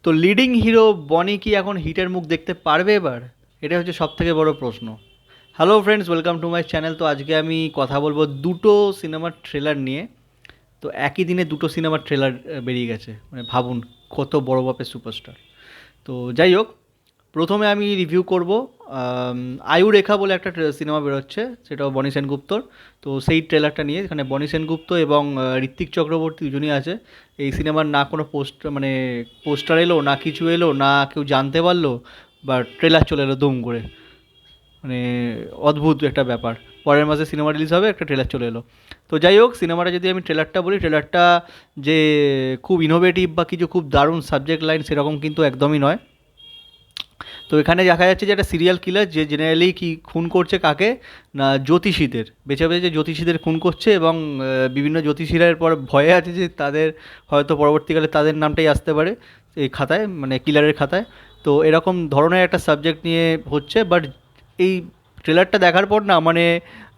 তো leading hero বনি কি এখন হিটের মুখ দেখতে পারবে এবার? এটা হচ্ছে সবথেকে বড় প্রশ্ন। Hello friends, welcome to my channel. তো আজকে আমি কথা বলবো দুটো সিনেমার ট্রেলার নিয়ে। তো একই দিনে দুটো সিনেমার ট্রেলার বেরিয়ে গেছে, মানে ভাবুন কত বড় মাপের সুপারস্টার। তো যাই হোক, প্রথমে আমি রিভিউ করব আম, আয়ু রেখা বলে একটা সিনেমা বেরোচ্ছে, সেটাও বনি সেনগুপ্তর। তো সেই ট্রেলারটা নিয়ে, এখানে বনি সেনগুপ্ত এবং ঋত্বিক চক্রবর্তী দুজনই আছে। এই সিনেমার না কোনো মানে পোস্টার এলো, না কিছু এলো, না কেউ জানতে পারলো, বা ট্রেলার চলে এলো দুম করে। মানে অদ্ভুত একটা ব্যাপার। পরের মাসে সিনেমা রিলিজ হবে, একটা ট্রেলার চলে এলো। তো যাই হোক, সিনেমাটা যদি আমি ট্রেলারটা বলি, ট্রেলারটা যে খুব ইনোভেটিভ বা কিছু খুব দারুণ সাবজেক্ট লাইন সেরকম কিন্তু একদমই নয়। তো এখানে দেখা যাচ্ছে যে একটা সিরিয়াল কিলার, যে জেনারেলি কি খুন করছে কাকে, না জ্যোতিষীদের বেছে বেছে, যে জ্যোতিষীদের খুন করছে, এবং বিভিন্ন জ্যোতিষীদের পর ভয়ে আছে যে তাদের হয়তো পরবর্তীকালে তাদের নামটাই আসতে পারে এই খাতায়, মানে কিলারের খাতায়। তো এরকম ধরনের একটা সাবজেক্ট নিয়ে হচ্ছে। বাট এই ট্রেলারটা দেখার পর না, মানে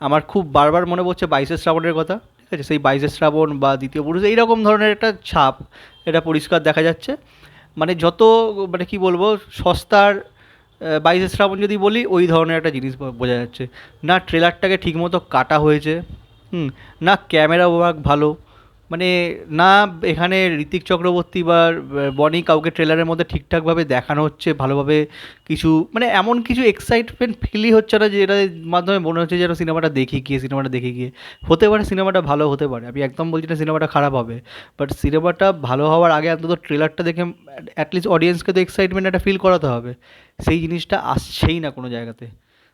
আমার খুব বারবার মনে পড়ছে 22শে শ্রাবণের কথা। ঠিক আছে, সেই 22শে শ্রাবণ বা দ্বিতীয় পুরুষ, এইরকম ধরনের একটা ছাপ এটা পরিষ্কার দেখা যাচ্ছে। মানে যত, মানে কি বলবো, সস্তার 22শে শ্রাবণ যদি বলি, ওই ধরনের একটা জিনিস বোঝা যাচ্ছে। না ট্রেলারটাকে ঠিকমতো কাটা হয়েছে, হুম, না ক্যামেরা ওয়ার্ক ভালো, মানে না এখানে ঋতিক চক্রবর্তী বা বনি কাউকে ট্রেলারের মধ্যে ঠিকঠাকভাবে দেখানো হচ্ছে ভালোভাবে। কিছু মানে এমন কিছু এক্সাইটমেন্ট ফিলই হচ্ছে না, যে এটার মাধ্যমে মনে হচ্ছে যেন সিনেমাটা দেখে গিয়ে হতে পারে সিনেমাটা ভালো হতে পারে। আমি একদম বলছি না সিনেমাটা খারাপ হবে, বাট সিনেমাটা ভালো হওয়ার আগে অন্তত ট্রেলারটা দেখে অ্যাটলিস্ট অডিয়েন্সকে তো এক্সাইটমেন্ট একটা ফিল করাতে হবে। সেই জিনিসটা আসছেই না কোনো জায়গাতে।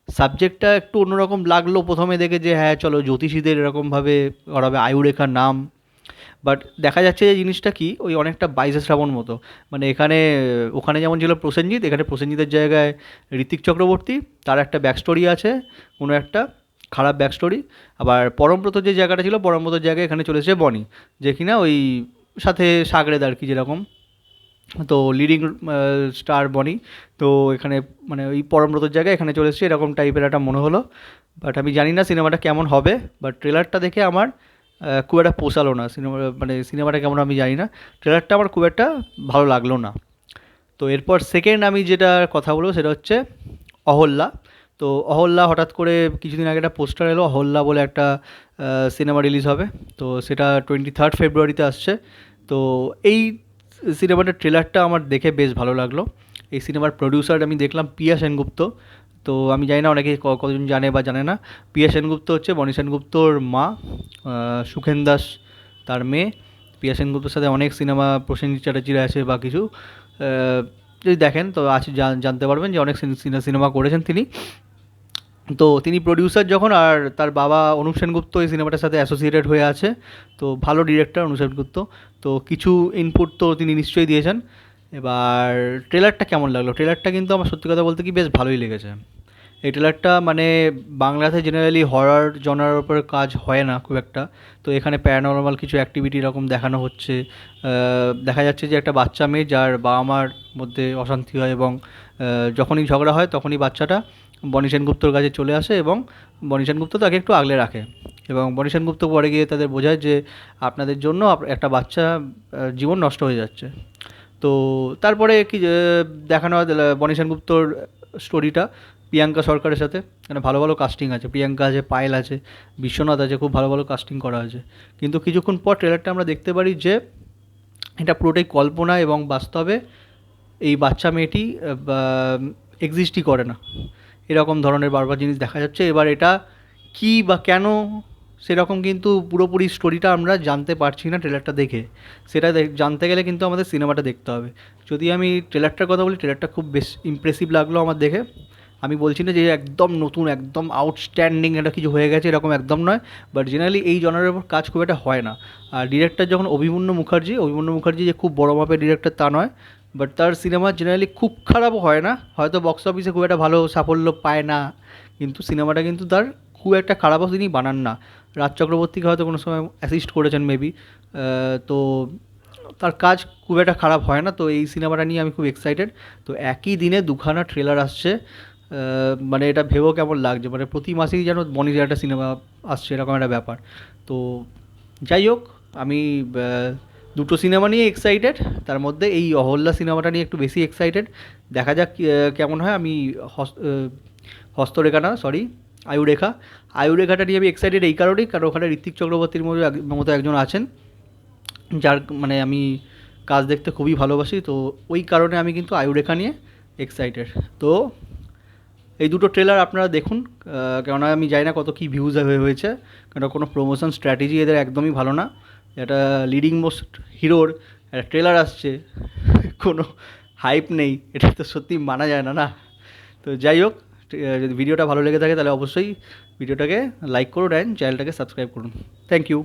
সাবজেক্টটা একটু অন্যরকম লাগলো প্রথমে দেখে, যে হ্যাঁ চলো জ্যোতিষীদের এরকমভাবে করাবে, আয়ুরেখার নাম। বাট দেখা যাচ্ছে যে জিনিসটা কি, ওই অনেকটা 22শে শ্রাবণ মতো। মানে এখানে, ওখানে যেমন ছিল প্রসেনজিৎ, এখানে প্রসেনজিতের জায়গায় ঋতিক চক্রবর্তী। তার একটা ব্যাক স্টোরি আছে, কোনো একটা খারাপ ব্যাক স্টোরি। আবার পরমব্রত যে জায়গাটা ছিল, পরমব্রতর জায়গায় এখানে চলে এসেছে বনি, যে কিনা ওই সাথে সাগরেদ আর কি যেরকম। তো লিডিং স্টার বনি। তো এখানে মানে ওই পরমব্রতর জায়গায় এখানে চলে এসেছে, এরকম টাইপের একটা মনে হলো। বাট আমি জানি না সিনেমাটা কেমন হবে। বাট ট্রেলারটা দেখে আমার খুব একটা পোষালো না সিনেমা, মানে সিনেমাটা কেমন আমি জানি না। ট্রেলারটা আমার খুব একটা ভালো লাগলো না। তো এরপর সেকেন্ড আমি যেটা কথা বলবো সেটা হচ্ছে অহল্যা। তো অহল্যা হঠাৎ করে কিছুদিন আগে একটা পোস্টার এলো, অহল্যা বলে একটা সিনেমা রিলিজ হবে। তো সেটা 23 ফেব্রুয়ারিতে আসছে। তো এই সিনেমাটার ট্রেলারটা আমার দেখে বেশ ভালো লাগলো। এই সিনেমার প্রডিউসার আমি দেখলাম পিয়া সেনগুপ্ত। তো আমি জানি না অনেকে কতজন জানে বা জানে না। পিয়া সেনগুপ্ত হচ্ছে বনি সেনগুপ্তর মা, সুখেন দাস তার মেয়ে। পিয়া সেনগুপ্তর সাথে অনেক সিনেমা প্রসেনজিৎ চ্যাটার্জির আছে বা কিছু, যদি দেখেন তো আছে, জানতে পারবেন যে অনেক সিনেমা করেছেন তিনি। তো তিনি প্রডিউসার যখন, আর তার বাবা অনুপ সেনগুপ্ত এই সিনেমাটার সাথে অ্যাসোসিয়েটেড হয়ে আছে। তো ভালো ডিরেক্টর অনুপ সেনগুপ্ত। তো কিছু ইনপুট তো তিনি নিশ্চয়ই দিয়েছেন। এবার ট্রেলারটা কেমন লাগলো? ট্রেলারটা কিন্তু আমার সত্যি কথা বলতে কি বেশ ভালোই লেগেছে। এই ট্রেলারটা মানে বাংলাতে জেনারেলি হরর জনার ওপর কাজ হয় না খুব একটা। তো এখানে প্যারানর্মাল কিছু অ্যাক্টিভিটি এরকম দেখানো হচ্ছে। দেখা যাচ্ছে যে একটা বাচ্চা মেয়ে, যার বাবা মার মধ্যে অশান্তি হয়, এবং যখনই ঝগড়া হয় তখনই বাচ্চাটা বনি সেনগুপ্তর কাছে চলে আসে, এবং বনি সেনগুপ্ত তাকে একটু আগলে রাখে। এবং বনি সেনগুপ্ত পরে গিয়ে তাদের বোঝায় যে আপনাদের জন্য একটা বাচ্চা জীবন নষ্ট হয়ে যাচ্ছে। তো তারপরে কি দেখানো হয় বনি সেনগুপ্তর স্টোরিটা প্রিয়াঙ্কা সরকারের সাথে। মানে ভালো ভালো কাস্টিং আছে, প্রিয়াঙ্কা আছে, পায়েল আছে, বিশ্বনাথ আছে, খুব ভালো ভালো কাস্টিং করা আছে। কিন্তু কিছুক্ষণ পর ট্রেলারটা আমরা দেখতে পারি যে এটা পুরোটাই কল্পনা, এবং বাস্তবে এই বাচ্চা মেয়েটি এক্সিস্টই করে না। এরকম ধরনের বারবার জিনিস দেখা যাচ্ছে। এবার এটা কী বা কেন, সেরকম কিন্তু পুরোপুরি স্টোরিটা আমরা জানতে পারছি না ট্রেলারটা দেখে। সেটা জানতে গেলে কিন্তু আমাদের সিনেমাটা দেখতে হবে। যদি আমি ট্রেলারটার কথা বলি, ট্রেলারটা খুব বেশ ইমপ্রেসিভ লাগলো আমার দেখে। আমি বলছি না যে একদম নতুন, একদম আউটস্ট্যান্ডিং একটা কিছু হয়ে গেছে, এরকম একদম নয়। বাট জেনারেলি এই জনারের উপর কাজ খুব একটা হয় না। আর ডিরেক্টর যখন অভিমন্যু মুখার্জি যে খুব বড় মাপের ডিরেক্টর তা নয়। বাট তার সিনেমা জেনারেলি খুব খারাপও হয় না, হয়তো বক্স অফিসে খুব একটা ভালো সাফল্য পায় না, কিন্তু সিনেমাটা কিন্তু তার খুব একটা খারাপও তিনি বানান না। রাজ চক্রবর্তীকে হয়তো কোনো সময় অ্যাসিস্ট করেছেন মেবি। তো তার কাজ খুব একটা খারাপ হয় না। তো এই সিনেমাটা নিয়ে আমি খুব এক্সাইটেড। তো একই দিনে দুখানা ট্রেলার আসছে। মানে এটা ভেবেও কেমন লাগছে, মানে প্রতি মাসেই যেন বনির একটা সিনেমা আসছে, এরকম একটা ব্যাপার। তো যাই হোক, আমি দুটো সিনেমা নিয়ে এক্সাইটেড, তার মধ্যে এই অহল্যা সিনেমাটা নিয়ে একটু বেশি এক্সাইটেড। দেখা যাক কেমন হয়। আমি হস্তরেখা না, সরি, আয়ুরেখা। আয়ুরেখাটা নিয়ে আমি এক্সাইটেড এই কারণেই, কারণ ওখানে ঋত্বিক চক্রবর্তীর মতো একজন আছেন, যার মানে আমি কাজ দেখতে খুবই ভালোবাসি। তো ওই কারণে আমি কিন্তু আয়ুরেখা নিয়ে এক্সাইটেড। তো এই দুটো ট্রেলার আপনারা দেখুন, কেননা আমি জানি না কত কী ভিউজ হয়েছে, কেন কোনো প্রমোশন স্ট্র্যাটেজি এদের একদমই ভালো না। একটা লিডিং মোস্ট হিরোর একটা ট্রেলার আসছে, কোনো হাইপ নেই, এটা তো সত্যি মানা যায় না, না? তো যাই হোক, যদি ভিডিওটা ভালো লেগে থাকে তাহলে অবশ্যই ভিডিওটাকে লাইক করুন অ্যান্ড চ্যানেলটাকে সাবস্ক্রাইব করুন। Thank you.